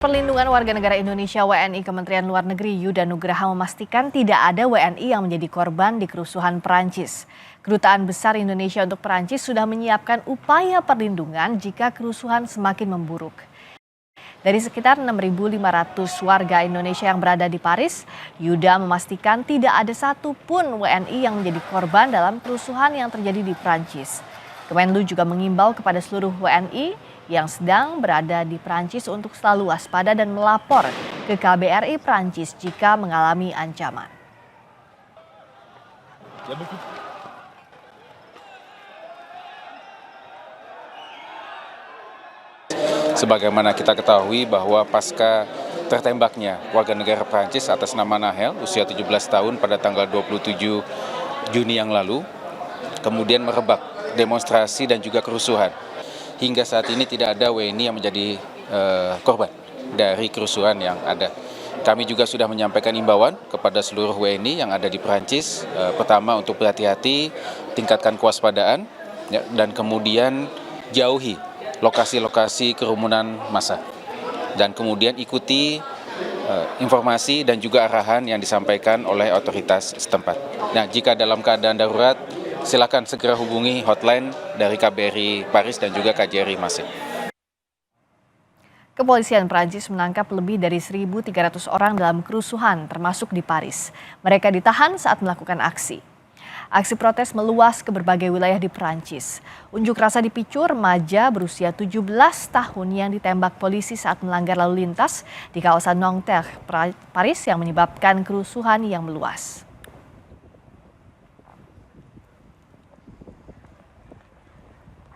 Perlindungan Warga Negara Indonesia WNI Kementerian Luar Negeri Yuda Nugraha memastikan tidak ada WNI yang menjadi korban di kerusuhan Perancis. Kedutaan Besar Indonesia untuk Perancis sudah menyiapkan upaya perlindungan jika kerusuhan semakin memburuk. Dari sekitar 6.500 warga Indonesia yang berada di Paris, Yuda memastikan tidak ada satupun WNI yang menjadi korban dalam kerusuhan yang terjadi di Perancis. Kemenlu juga mengimbau kepada seluruh WNI yang sedang berada di Perancis untuk selalu waspada dan melapor ke KBRI Perancis jika mengalami ancaman. Sebagaimana kita ketahui bahwa pasca tertembaknya warga negara Perancis atas nama Nahel, usia 17 tahun pada tanggal 27 Juni yang lalu, kemudian merebak demonstrasi dan juga kerusuhan. Hingga saat ini tidak ada WNI yang menjadi korban dari kerusuhan yang ada. Kami juga sudah menyampaikan imbauan kepada seluruh WNI yang ada di Perancis. Pertama, untuk berhati-hati, tingkatkan kewaspadaan, dan kemudian jauhi lokasi-lokasi kerumunan massa. Dan kemudian ikuti informasi dan juga arahan yang disampaikan oleh otoritas setempat. Nah, jika dalam keadaan darurat, silakan segera hubungi hotline dari KBRI Paris dan juga KJRI Marseille. Kepolisian Prancis menangkap lebih dari 1.300 orang dalam kerusuhan termasuk di Paris. Mereka ditahan saat melakukan aksi. Aksi protes meluas ke berbagai wilayah di Prancis. Unjuk rasa dipicu remaja berusia 17 tahun yang ditembak polisi saat melanggar lalu lintas di kawasan Nanterre, Paris yang menyebabkan kerusuhan yang meluas.